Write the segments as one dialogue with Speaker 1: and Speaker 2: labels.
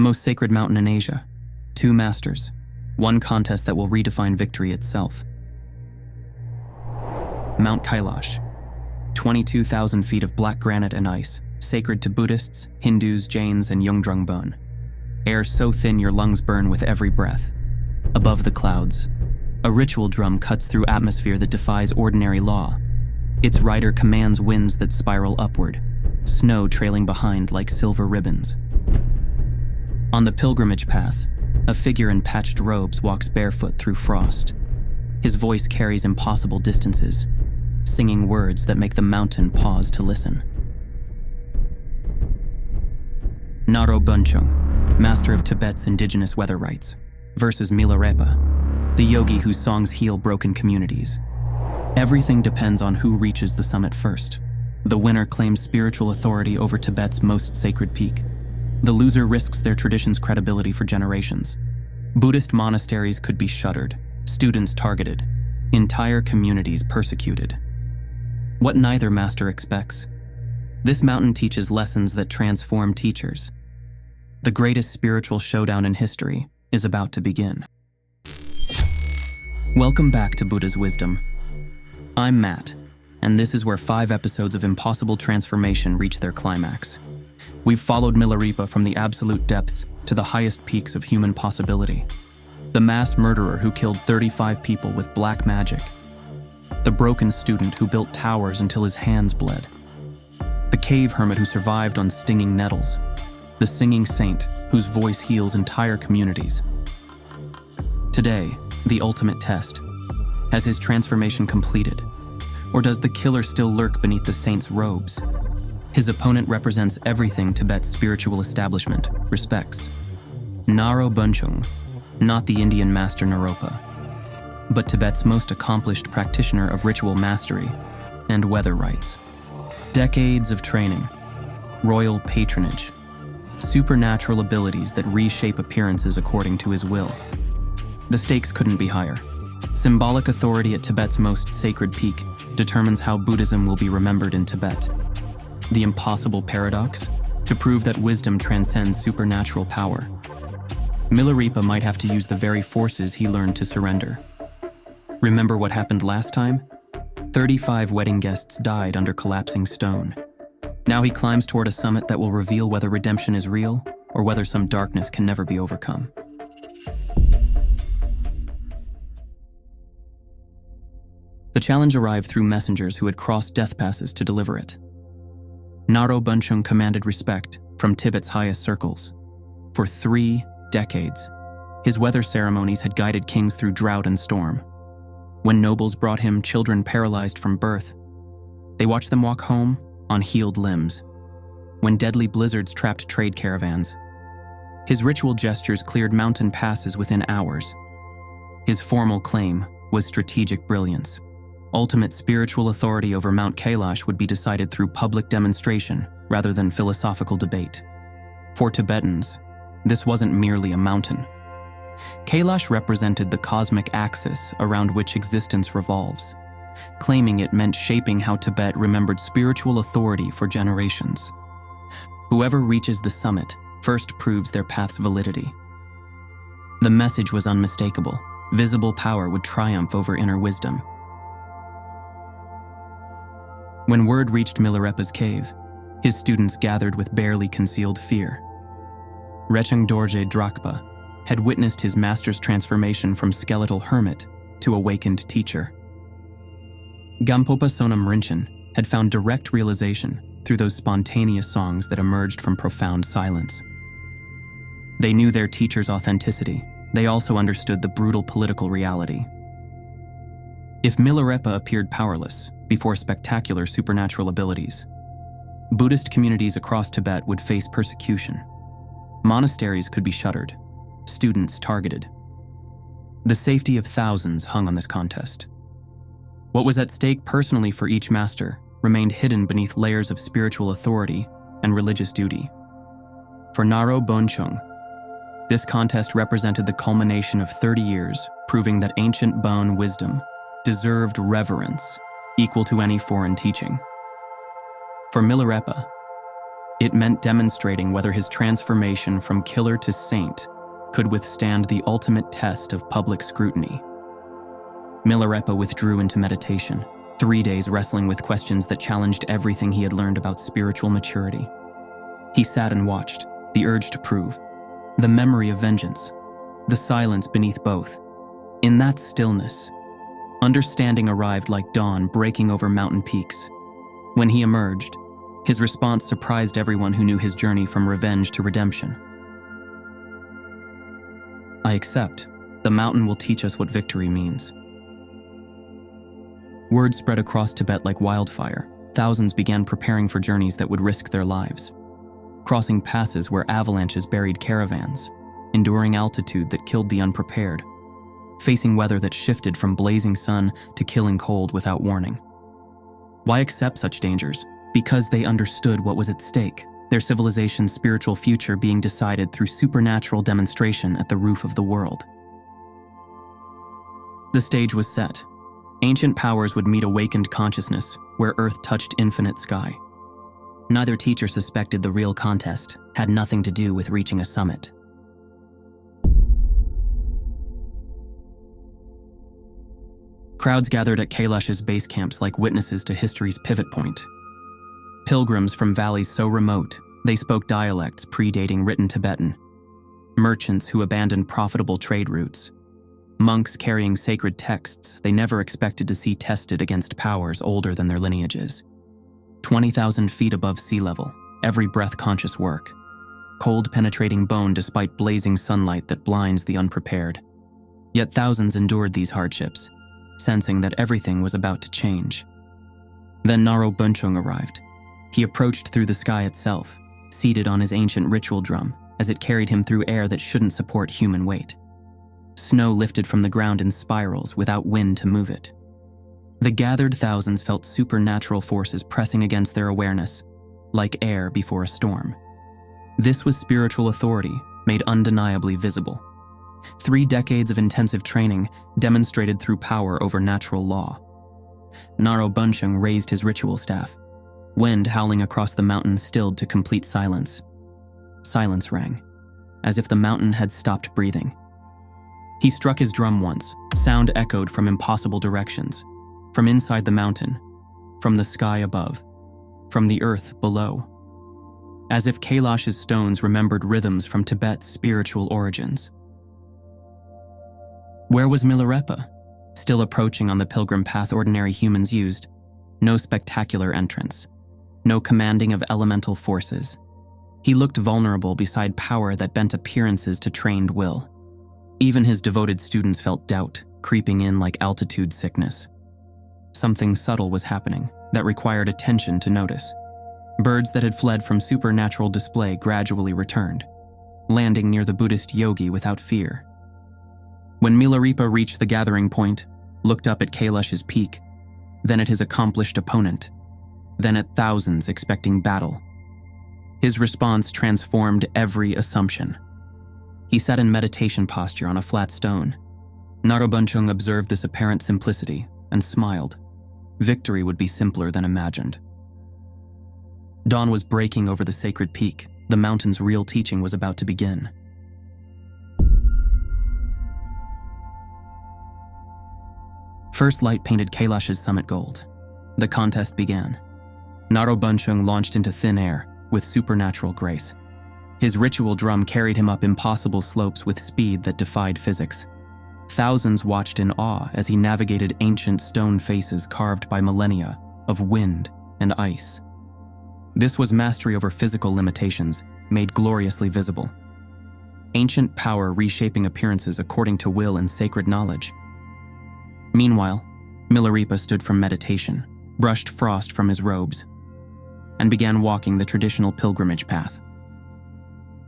Speaker 1: the most sacred mountain in Asia. 2 masters, one contest that will redefine victory itself. Mount Kailash, 22,000 feet of black granite and ice, sacred to Buddhists, Hindus, Jains, and Yungdrungbön. Air so thin your lungs burn with every breath. Above the clouds, a ritual drum cuts through atmosphere that defies ordinary law. Its rider commands winds that spiral upward, snow trailing behind like silver ribbons. On the pilgrimage path, a figure in patched robes walks barefoot through frost. His voice carries impossible distances, singing words that make the mountain pause to listen. Naro Bönchung, master of Tibet's indigenous weather rites, versus Milarepa, the yogi whose songs heal broken communities. Everything depends on who reaches the summit first. The winner claims spiritual authority over Tibet's most sacred peak. The loser risks their tradition's credibility for generations. Buddhist monasteries could be shuttered, students targeted, entire communities persecuted. What neither master expects. This mountain teaches lessons that transform teachers. The greatest spiritual showdown in history is about to begin. Welcome back to Buddha's Wisdom. I'm Matt, and this is where 5 episodes of impossible transformation reach their climax. We've followed Milarepa from the absolute depths to the highest peaks of human possibility. The mass murderer who killed 35 people with black magic. The broken student who built towers until his hands bled. The cave hermit who survived on stinging nettles. The singing saint whose voice heals entire communities. Today, the ultimate test. Has his transformation completed? Or does the killer still lurk beneath the saint's robes? His opponent represents everything Tibet's spiritual establishment respects. Naro Bönchung, not the Indian master Naropa, but Tibet's most accomplished practitioner of ritual mastery and weather rites. Decades of training, royal patronage, supernatural abilities that reshape appearances according to his will. The stakes couldn't be higher. Symbolic authority at Tibet's most sacred peak determines how Buddhism will be remembered in Tibet. The impossible paradox? To prove that wisdom transcends supernatural power. Milarepa might have to use the very forces he learned to surrender. Remember what happened last time? 35 wedding guests died under collapsing stone. Now he climbs toward a summit that will reveal whether redemption is real or whether some darkness can never be overcome. The challenge arrived through messengers who had crossed death passes to deliver it. Naro Bönchung commanded respect from Tibet's highest circles. For 3 decades, his weather ceremonies had guided kings through drought and storm. When nobles brought him children paralyzed from birth, they watched them walk home on healed limbs. When deadly blizzards trapped trade caravans, his ritual gestures cleared mountain passes within hours. His formal claim was strategic brilliance. Ultimate spiritual authority over Mount Kailash would be decided through public demonstration rather than philosophical debate. For Tibetans, this wasn't merely a mountain. Kailash represented the cosmic axis around which existence revolves. Claiming it meant shaping how Tibet remembered spiritual authority for generations. Whoever reaches the summit first proves their path's validity. The message was unmistakable. Visible power would triumph over inner wisdom. When word reached Milarepa's cave, his students gathered with barely concealed fear. Rechung Dorje Drakpa had witnessed his master's transformation from skeletal hermit to awakened teacher. Gampopa Sonam Rinchen had found direct realization through those spontaneous songs that emerged from profound silence. They knew their teacher's authenticity. They also understood the brutal political reality. If Milarepa appeared powerless before spectacular supernatural abilities, Buddhist communities across Tibet would face persecution. Monasteries could be shuttered, students targeted. The safety of thousands hung on this contest. What was at stake personally for each master remained hidden beneath layers of spiritual authority and religious duty. For Naro Bönchung, this contest represented the culmination of 30 years, proving that ancient Bon wisdom deserved reverence equal to any foreign teaching. For Milarepa, It meant demonstrating whether his transformation from killer to saint could withstand the ultimate test of public scrutiny. Milarepa withdrew into meditation, 3 days wrestling with questions that challenged everything he had learned about spiritual maturity. He sat and watched, the urge to prove, the memory of vengeance, the silence beneath both. In that stillness, understanding arrived like dawn breaking over mountain peaks. When he emerged, his response surprised everyone who knew his journey from revenge to redemption. I accept. The mountain will teach us what victory means. Word spread across Tibet like wildfire. Thousands began preparing for journeys that would risk their lives, crossing passes where avalanches buried caravans, enduring altitude that killed the unprepared, facing weather that shifted from blazing sun to killing cold without warning. Why accept such dangers? Because they understood what was at stake, their civilization's spiritual future being decided through supernatural demonstration at the roof of the world. The stage was set. Ancient powers would meet awakened consciousness where Earth touched infinite sky. Neither teacher suspected the real contest had nothing to do with reaching a summit. Crowds gathered at Kailash's base camps like witnesses to history's pivot point. Pilgrims from valleys so remote, they spoke dialects predating written Tibetan. Merchants who abandoned profitable trade routes. Monks carrying sacred texts they never expected to see tested against powers older than their lineages. 20,000 feet above sea level, every breath conscious work. Cold penetrating bone despite blazing sunlight that blinds the unprepared. Yet thousands endured these hardships, sensing that everything was about to change. Then Naro Bönchung arrived. He approached through the sky itself, seated on his ancient ritual drum as it carried him through air that shouldn't support human weight. Snow lifted from the ground in spirals without wind to move it. The gathered thousands felt supernatural forces pressing against their awareness, like air before a storm. This was spiritual authority, made undeniably visible. 3 decades of intensive training demonstrated through power over natural law. Naro Bönchung raised his ritual staff. Wind howling across the mountain stilled to complete silence. Silence rang, as if the mountain had stopped breathing. He struck his drum once, sound echoed from impossible directions, from inside the mountain, from the sky above, from the earth below. As if Kailash's stones remembered rhythms from Tibet's spiritual origins. Where was Milarepa? Still approaching on the pilgrim path ordinary humans used. No spectacular entrance. No commanding of elemental forces. He looked vulnerable beside power that bent appearances to trained will. Even his devoted students felt doubt creeping in like altitude sickness. Something subtle was happening that required attention to notice. Birds that had fled from supernatural display gradually returned, landing near the Buddhist yogi without fear. When Milarepa reached the gathering point, looked up at Kailash's peak, then at his accomplished opponent, then at thousands expecting battle. His response transformed every assumption. He sat in meditation posture on a flat stone. Naro Bönchung observed this apparent simplicity and smiled. Victory would be simpler than imagined. Dawn was breaking over the sacred peak. The mountain's real teaching was about to begin. First light painted Kailash's summit gold. The contest began. Naro Bönchung launched into thin air with supernatural grace. His ritual drum carried him up impossible slopes with speed that defied physics. Thousands watched in awe as he navigated ancient stone faces carved by millennia of wind and ice. This was mastery over physical limitations, made gloriously visible. Ancient power reshaping appearances according to will and sacred knowledge. Meanwhile, Milarepa stood from meditation, brushed frost from his robes, and began walking the traditional pilgrimage path.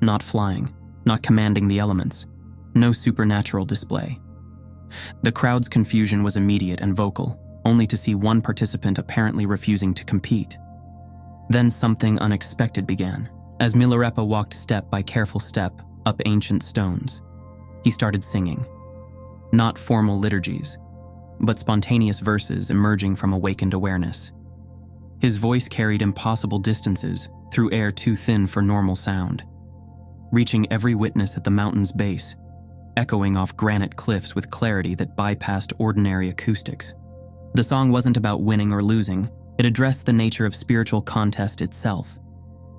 Speaker 1: Not flying, not commanding the elements, no supernatural display. The crowd's confusion was immediate and vocal, only to see one participant apparently refusing to compete. Then something unexpected began, as Milarepa walked step by careful step up ancient stones. He started singing. Not formal liturgies, but spontaneous verses emerging from awakened awareness. His voice carried impossible distances through air too thin for normal sound, reaching every witness at the mountain's base, echoing off granite cliffs with clarity that bypassed ordinary acoustics. The song wasn't about winning or losing, it addressed the nature of spiritual contest itself.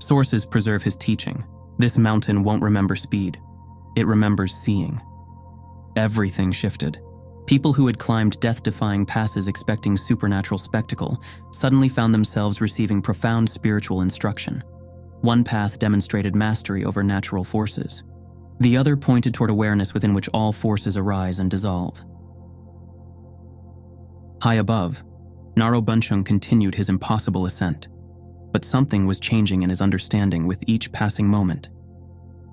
Speaker 1: Sources preserve his teaching. This mountain won't remember speed. It remembers seeing. Everything shifted. People who had climbed death-defying passes expecting supernatural spectacle suddenly found themselves receiving profound spiritual instruction. One path demonstrated mastery over natural forces. The other pointed toward awareness within which all forces arise and dissolve. High above, Naro Bönchung continued his impossible ascent, but something was changing in his understanding with each passing moment.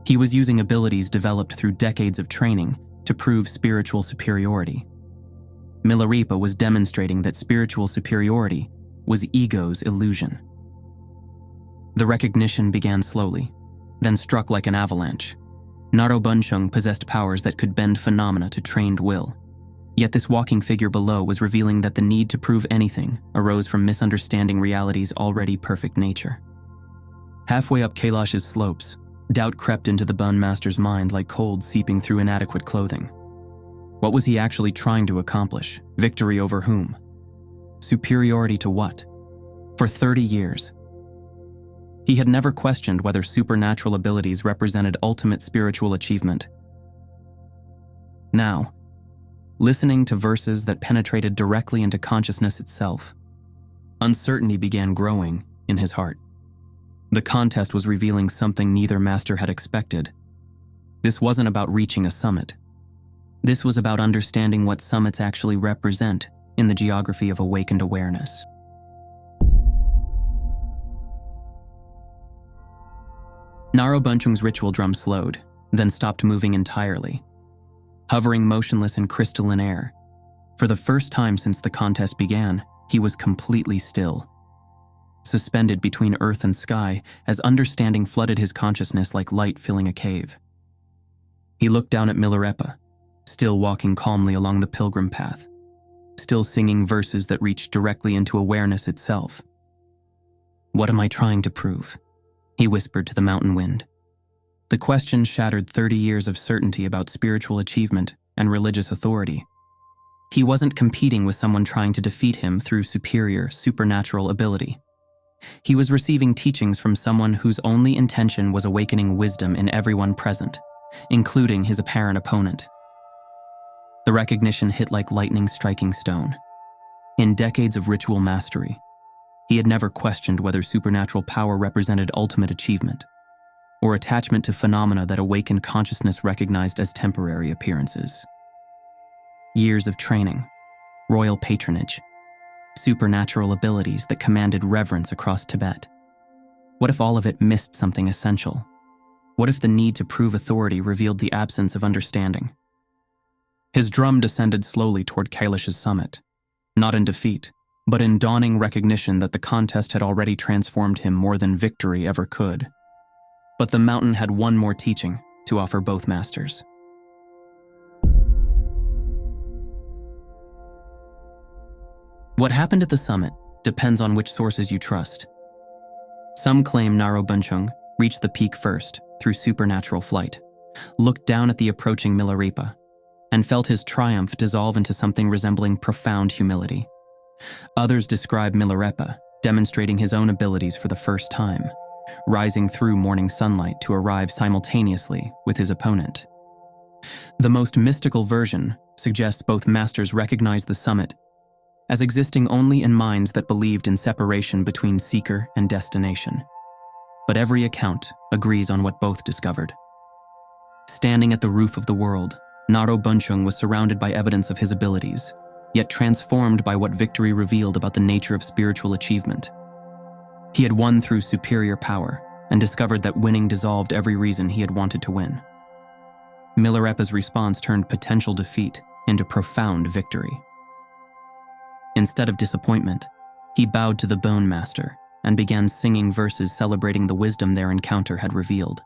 Speaker 1: He was using abilities developed through decades of training to prove spiritual superiority. Milarepa was demonstrating that spiritual superiority was ego's illusion. The recognition began slowly, then struck like an avalanche. Naro Bönchung possessed powers that could bend phenomena to trained will. Yet this walking figure below was revealing that the need to prove anything arose from misunderstanding reality's already perfect nature. Halfway up Kailash's slopes, doubt crept into the Bön Master's mind like cold seeping through inadequate clothing. What was he actually trying to accomplish? Victory over whom? Superiority to what? For 30 years, he had never questioned whether supernatural abilities represented ultimate spiritual achievement. Now, listening to verses that penetrated directly into consciousness itself, uncertainty began growing in his heart. The contest was revealing something neither master had expected. This wasn't about reaching a summit. This was about understanding what summits actually represent in the geography of awakened awareness. Naro Bönchung's ritual drum slowed, then stopped moving entirely, hovering motionless in crystalline air. For the first time since the contest began, he was completely still, suspended between earth and sky as understanding flooded his consciousness like light filling a cave. He looked down at Milarepa, still walking calmly along the pilgrim path, still singing verses that reached directly into awareness itself. "What am I trying to prove?" he whispered to the mountain wind. The question shattered 30 years of certainty about spiritual achievement and religious authority. He wasn't competing with someone trying to defeat him through superior, supernatural ability. He was receiving teachings from someone whose only intention was awakening wisdom in everyone present, including his apparent opponent. The recognition hit like lightning striking stone. In decades of ritual mastery, he had never questioned whether supernatural power represented ultimate achievement, or attachment to phenomena that awakened consciousness recognized as temporary appearances. Years of training, royal patronage, supernatural abilities that commanded reverence across Tibet. What if all of it missed something essential? What if the need to prove authority revealed the absence of understanding? His drum descended slowly toward Kailash's summit, not in defeat, but in dawning recognition that the contest had already transformed him more than victory ever could. But the mountain had one more teaching to offer both masters. What happened at the summit depends on which sources you trust. Some claim Naro Bönchung reached the peak first through supernatural flight, looked down at the approaching Milarepa, and felt his triumph dissolve into something resembling profound humility. Others describe Milarepa demonstrating his own abilities for the first time, rising through morning sunlight to arrive simultaneously with his opponent. The most mystical version suggests both masters recognized the summit as existing only in minds that believed in separation between seeker and destination. But every account agrees on what both discovered. Standing at the roof of the world, Naro Bönchung was surrounded by evidence of his abilities, yet transformed by what victory revealed about the nature of spiritual achievement. He had won through superior power and discovered that winning dissolved every reason he had wanted to win. Milarepa's response turned potential defeat into profound victory. Instead of disappointment, he bowed to the Bön Master and began singing verses celebrating the wisdom their encounter had revealed.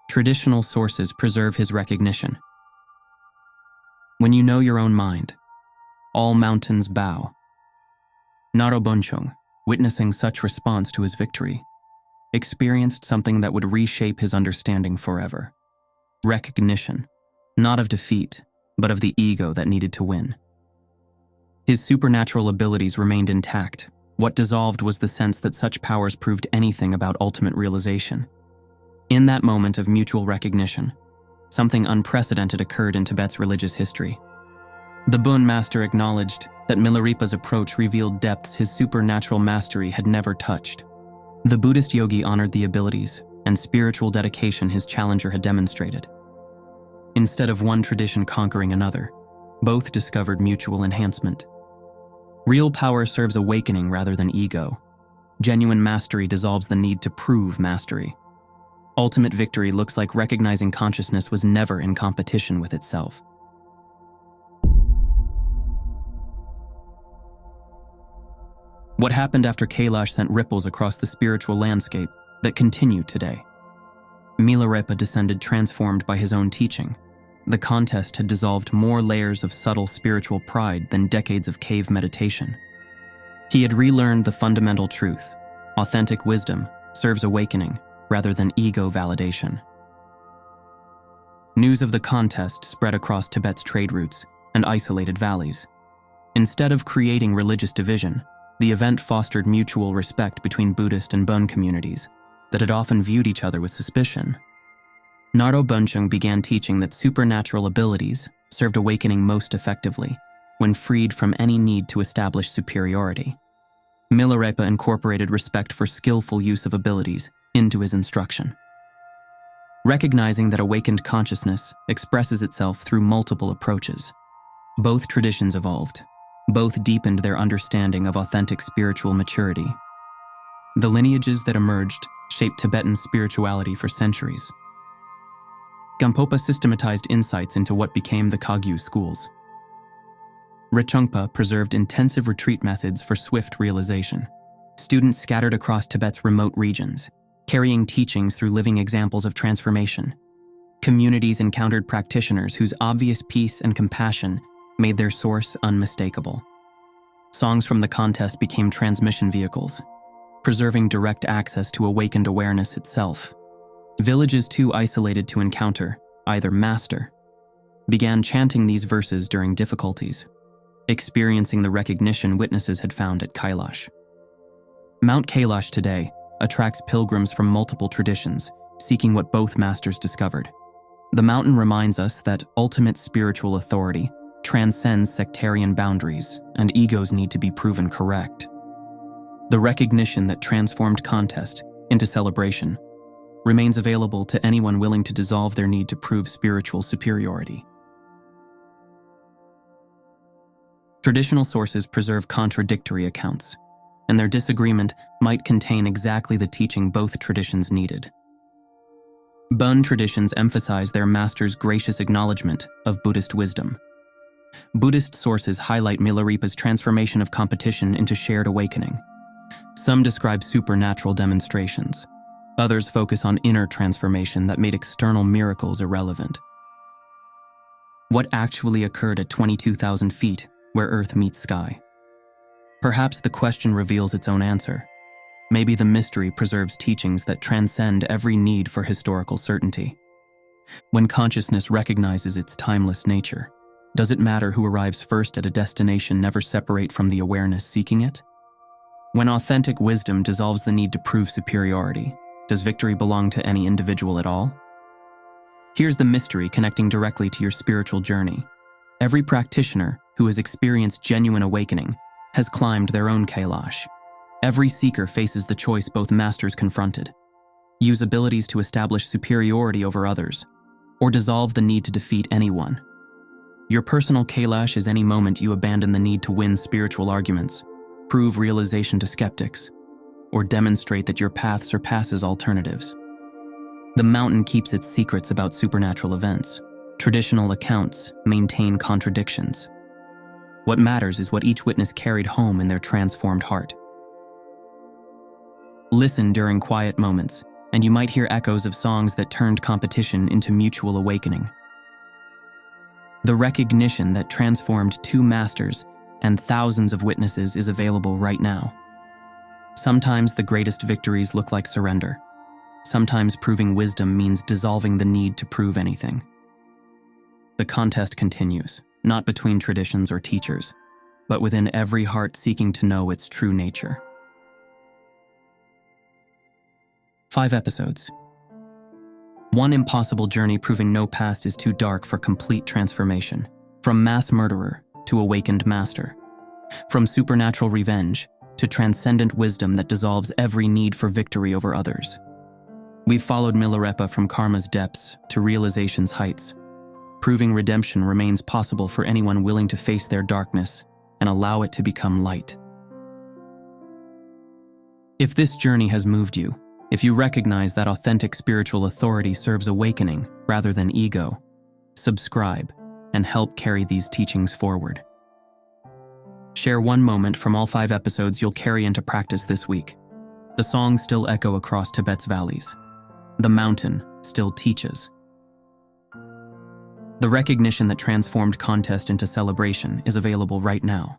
Speaker 1: Traditional sources preserve his recognition. When you know your own mind, all mountains bow. Naro Bönchung, witnessing such response to his victory, experienced something that would reshape his understanding forever. Recognition, not of defeat, but of the ego that needed to win. His supernatural abilities remained intact. What dissolved was the sense that such powers proved anything about ultimate realization. In that moment of mutual recognition, something unprecedented occurred in Tibet's religious history. The Bön master acknowledged that Milarepa's approach revealed depths his supernatural mastery had never touched. The Buddhist yogi honored the abilities and spiritual dedication his challenger had demonstrated. Instead of one tradition conquering another, both discovered mutual enhancement. Real power serves awakening rather than ego. Genuine mastery dissolves the need to prove mastery. Ultimate victory looks like recognizing consciousness was never in competition with itself. What happened after Kailash sent ripples across the spiritual landscape that continue today. Milarepa descended transformed by his own teaching. The contest had dissolved more layers of subtle spiritual pride than decades of cave meditation. He had relearned the fundamental truth: authentic wisdom serves awakening rather than ego validation. News of the contest spread across Tibet's trade routes and isolated valleys. Instead of creating religious division, the event fostered mutual respect between Buddhist and Bön communities that had often viewed each other with suspicion. Naro Bönchung began teaching that supernatural abilities served awakening most effectively when freed from any need to establish superiority. Milarepa incorporated respect for skillful use of abilities into his instruction. Recognizing that awakened consciousness expresses itself through multiple approaches, both traditions evolved. Both deepened their understanding of authentic spiritual maturity. The lineages that emerged shaped Tibetan spirituality for centuries. Gampopa systematized insights into what became the Kagyu schools. Rinpoche preserved intensive retreat methods for swift realization. Students scattered across Tibet's remote regions, carrying teachings through living examples of transformation. Communities encountered practitioners whose obvious peace and compassion made their source unmistakable. Songs from the contest became transmission vehicles, preserving direct access to awakened awareness itself. Villages too isolated to encounter either master began chanting these verses during difficulties, experiencing the recognition witnesses had found at Kailash. Mount Kailash today attracts pilgrims from multiple traditions, seeking what both masters discovered. The mountain reminds us that ultimate spiritual authority transcends sectarian boundaries, and egos need to be proven correct. The recognition that transformed contest into celebration remains available to anyone willing to dissolve their need to prove spiritual superiority. Traditional sources preserve contradictory accounts, and their disagreement might contain exactly the teaching both traditions needed. Bön traditions emphasize their masters' gracious acknowledgement of Buddhist wisdom. Buddhist sources highlight Milarepa's transformation of competition into shared awakening. Some describe supernatural demonstrations. Others focus on inner transformation that made external miracles irrelevant. What actually occurred at 22,000 feet, where Earth meets sky? Perhaps the question reveals its own answer. Maybe the mystery preserves teachings that transcend every need for historical certainty. When consciousness recognizes its timeless nature, does it matter who arrives first at a destination never separate from the awareness seeking it? When authentic wisdom dissolves the need to prove superiority, does victory belong to any individual at all? Here's the mystery connecting directly to your spiritual journey. Every practitioner who has experienced genuine awakening has climbed their own Kailash. Every seeker faces the choice both masters confronted: use abilities to establish superiority over others, or dissolve the need to defeat anyone. Your personal Kailash is any moment you abandon the need to win spiritual arguments, prove realization to skeptics, or demonstrate that your path surpasses alternatives. The mountain keeps its secrets about supernatural events. Traditional accounts maintain contradictions. What matters is what each witness carried home in their transformed heart. Listen during quiet moments, and you might hear echoes of songs that turned competition into mutual awakening. The recognition that transformed two masters and thousands of witnesses is available right now. Sometimes the greatest victories look like surrender. Sometimes proving wisdom means dissolving the need to prove anything. The contest continues, not between traditions or teachers, but within every heart seeking to know its true nature. 5 episodes. One impossible journey proving no past is too dark for complete transformation. From mass murderer to awakened master. From supernatural revenge to transcendent wisdom that dissolves every need for victory over others. We've followed Milarepa from karma's depths to realization's heights, proving redemption remains possible for anyone willing to face their darkness and allow it to become light. If this journey has moved you, if you recognize that authentic spiritual authority serves awakening rather than ego, subscribe and help carry these teachings forward. Share one moment from all 5 episodes you'll carry into practice this week. The songs still echo across Tibet's valleys. The mountain still teaches. The recognition that transformed contest into celebration is available right now.